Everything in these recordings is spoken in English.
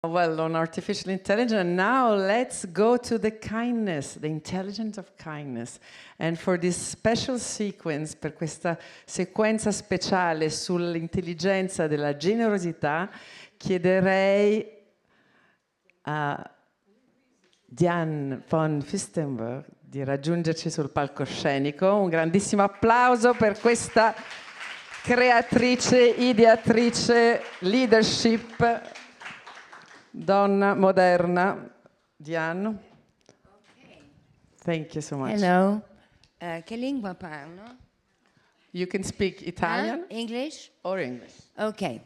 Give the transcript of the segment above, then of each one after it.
Well, on artificial intelligence, now let's go to the kindness, the intelligence of kindness. And for this special sequence, per questa sequenza speciale sull'intelligenza della generosità, chiederei a Diane Von Furstenberg di raggiungerci sul palcoscenico. Un grandissimo applauso per questa creatrice, ideatrice, leadership, donna moderna. Diane. Okay. Thank you so much. Hello. Che lingua parlo? You can speak Italian English? or English. Okay.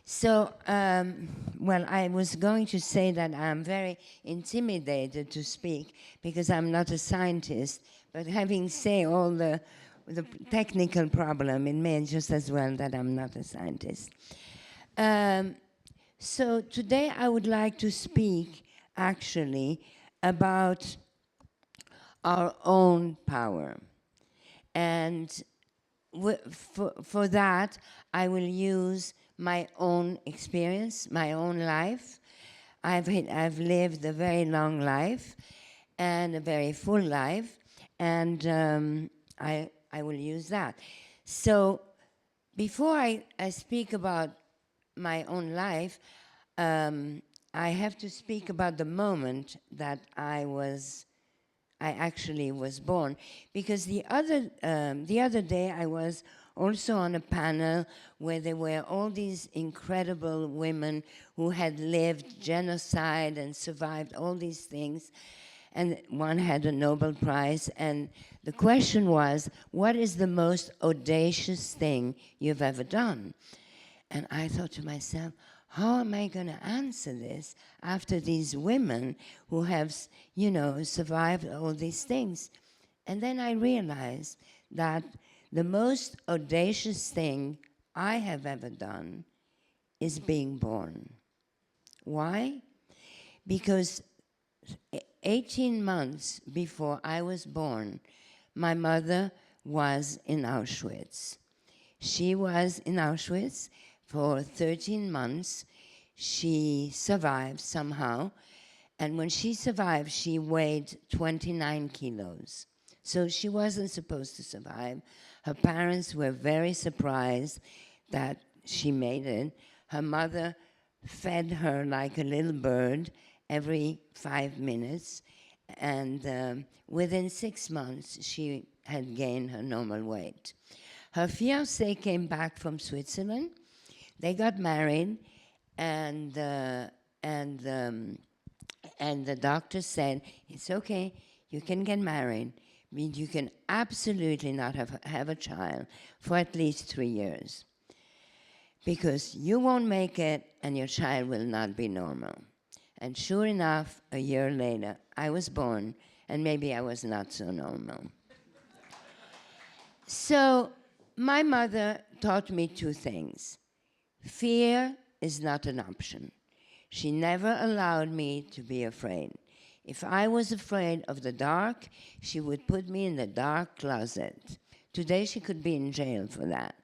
So, well, I was going to say that I'm very intimidated to speak because I'm not a scientist, but having said all the technical problem, it means just as well that I'm not a scientist. So today I would like to speak actually about our own power. And for that, I will use my own experience, my own life. I've lived a very long life and a very full life, and I will use that. So before I speak about my own life, I have to speak about the moment that I actually was born, because the other day I was also on a panel where there were all these incredible women who had lived genocide and survived all these things, and one had a Nobel Prize, and the question was, what is the most audacious thing you've ever done? And I thought to myself, how am I going to answer this after these women who have, you know, survived all these things? And then I realized that the most audacious thing I have ever done is being born. Why? Because 18 months before I was born, my mother was in Auschwitz. She was in Auschwitz for 13 months. She survived somehow, and when she survived, she weighed 29 kilos. So she wasn't supposed to survive. Her parents were very surprised that she made it. Her mother fed her like a little bird every 5 minutes, and within 6 months, she had gained her normal weight. Her fiancé came back from Switzerland. They got married, and the doctor said, it's okay, you can get married, but you can absolutely not have a child for at least 3 years, because you won't make it and your child will not be normal. And sure enough, a year later, I was born, and maybe I was not so normal. So my mother taught me two things. Fear is not an option. She never allowed me to be afraid. If I was afraid of the dark, she would put me in the dark closet. Today she could be in jail for that.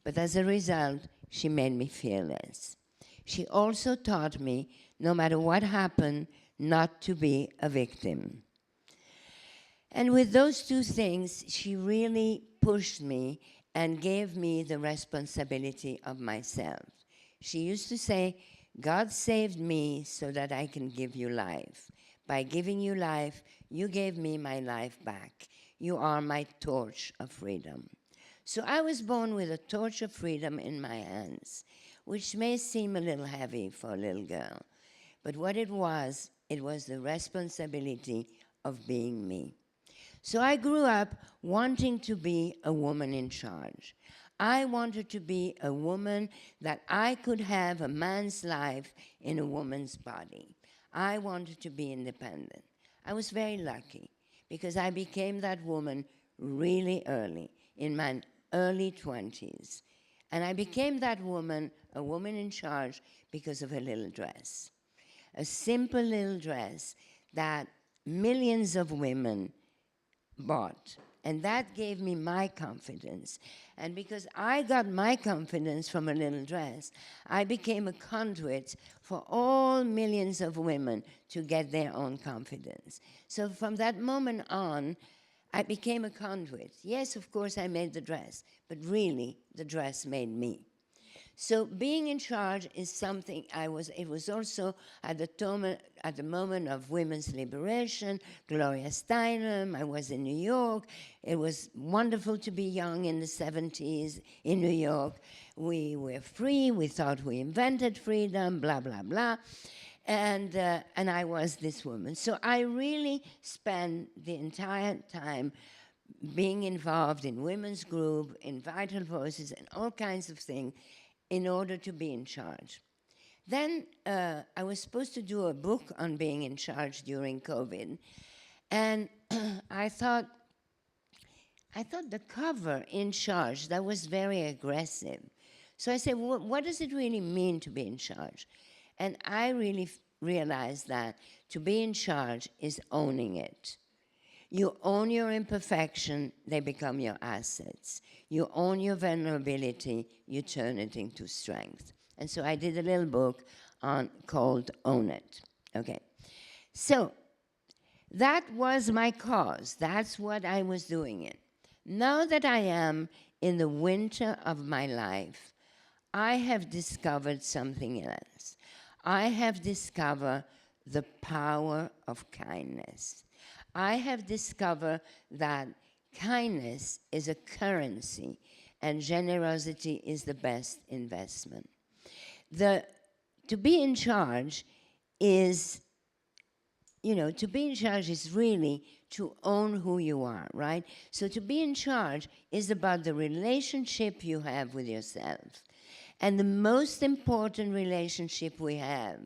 But as a result, she made me fearless. She also taught me, no matter what happened, not to be a victim. And with those two things, she really pushed me and gave me the responsibility of myself. She used to say, God saved me so that I can give you life. By giving you life, you gave me my life back. You are my torch of freedom. So I was born with a torch of freedom in my hands, which may seem a little heavy for a little girl. But what it was the responsibility of being me. So I grew up wanting to be a woman in charge. I wanted to be a woman that I could have a man's life in a woman's body. I wanted to be independent. I was very lucky because I became that woman really early, in my early 20s. And I became that woman, a woman in charge, because of a little dress. A simple little dress that millions of women bought And that gave me my confidence. And because I got my confidence from a little dress, I became a conduit for all millions of women to get their own confidence. So from that moment on, I became a conduit. Yes, of course, I made the dress, but really, the dress made me. So being in charge is something it was also at the moment of women's liberation, Gloria Steinem, I was in New York. It was wonderful to be young in the 70s in New York. We were free, we thought we invented freedom, blah, blah, blah. And I was this woman. So I really spent the entire time being involved in women's group, in Vital Voices, and all kinds of things in order to be in charge. Then I was supposed to do a book on being in charge during COVID, and I thought the cover, In Charge, that was very aggressive. So I said, what does it really mean to be in charge? And I really realized that to be in charge is owning it. You own your imperfection, they become your assets. You own your vulnerability, you turn it into strength. And so I did a little book called Own It. Okay. So that was my cause. That's what I was doing it. Now that I am in the winter of my life, I have discovered something else. I have discovered the power of kindness. I have discovered that kindness is a currency and generosity is the best investment. To be in charge is, to be in charge is really to own who you are, right? So to be in charge is about the relationship you have with yourself. And the most important relationship we have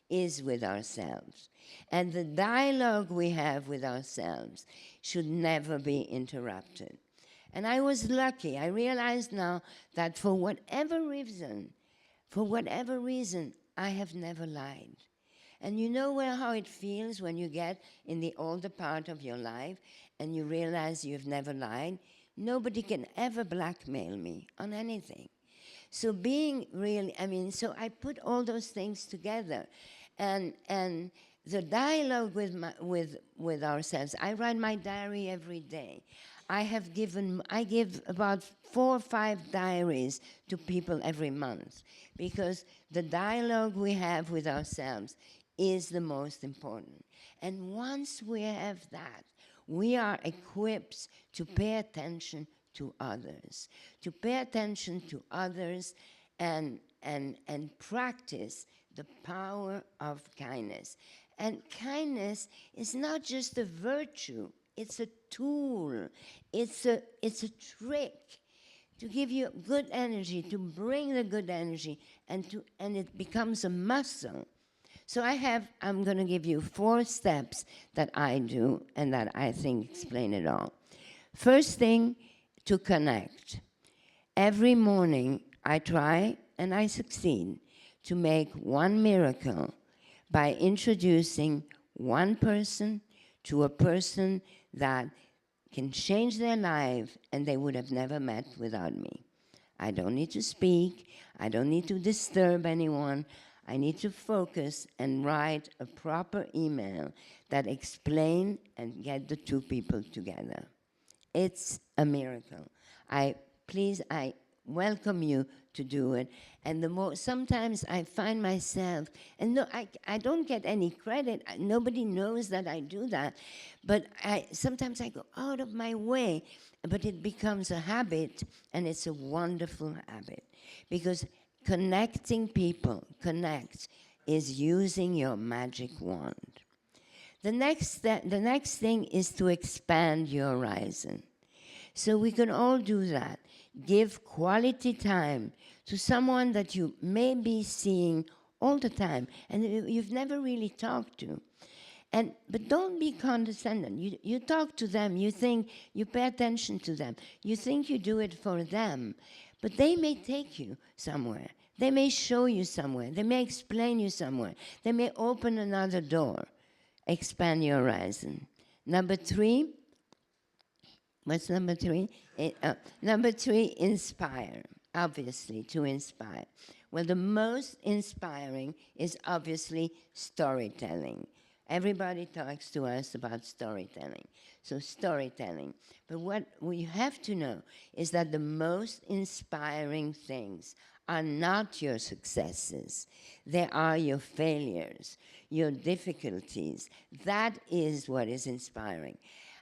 is with ourselves. And the dialogue we have with ourselves should never be interrupted. And I was lucky. I realize now that for whatever reason, I have never lied. And you know how it feels when you get in the older part of your life and you realize you've never lied? Nobody can ever blackmail me on anything. So being really, so I put all those things together. And the dialogue with ourselves. I write my diary every day. I give about 4 or 5 diaries to people every month because the dialogue we have with ourselves is the most important. And once we have that, we are equipped to pay attention to others, and practice the power of kindness. And kindness is not just a virtue, it's a tool, it's a trick to give you good energy, to bring the good energy, and it becomes a muscle. So I'm going to give you 4 steps that I do and that I think explain it all. First thing, to connect. Every morning I try, and I succeed, to make one miracle by introducing one person to a person that can change their life and they would have never met without me. I don't need to speak. I don't need to disturb anyone. I need to focus and write a proper email that explain and get the 2 people together. It's a miracle. I welcome you to do it. And sometimes I find myself, and no, I don't get any credit. Nobody knows that I do that. But sometimes I go out of my way, but it becomes a habit, and it's a wonderful habit. Because connecting people, is using your magic wand. The next thing is to expand your horizon. So we can all do that. Give quality time to someone that you may be seeing all the time and you've never really talked to. But don't be condescending. You talk to them, you think, you pay attention to them. You think you do it for them, but they may take you somewhere. They may show you somewhere. They may explain you somewhere. They may open another door. Expand your horizon. Number 3, What's number three? Number three, inspire. Obviously, to inspire. Well, the most inspiring is obviously storytelling. Everybody talks to us about storytelling. So storytelling. But what we have to know is that the most inspiring things are not your successes. They are your failures, your difficulties. That is what is inspiring.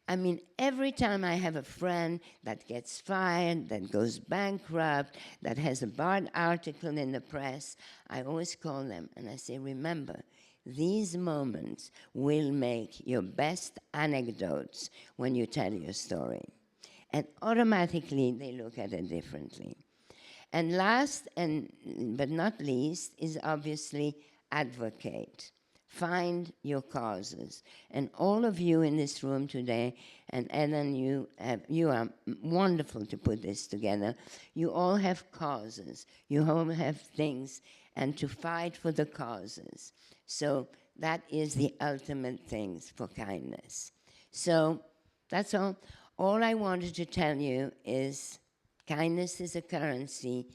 I mean, every time I have a friend that gets fired, that goes bankrupt, that has a bad article in the press, I always call them and I say, remember, these moments will make your best anecdotes when you tell your story. And automatically they look at it differently. And last, but not least, is obviously advocate. Find your causes. And all of you in this room today, and Ellen, you are wonderful to put this together. You all have causes. You all have things, and to fight for the causes. So that is the ultimate things for kindness. So that's all. All I wanted to tell you is kindness is a currency.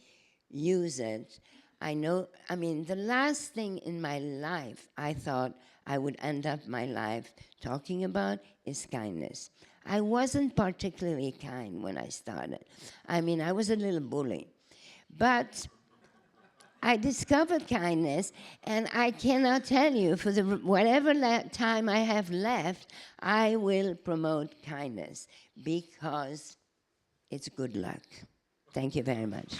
Use it. I mean, the last thing in my life I thought I would end up my life talking about is kindness. I wasn't particularly kind when I started. I mean, I was a little bully. But I discovered kindness, and I cannot tell you, for whatever time I have left, I will promote kindness because it's good luck. Thank you very much.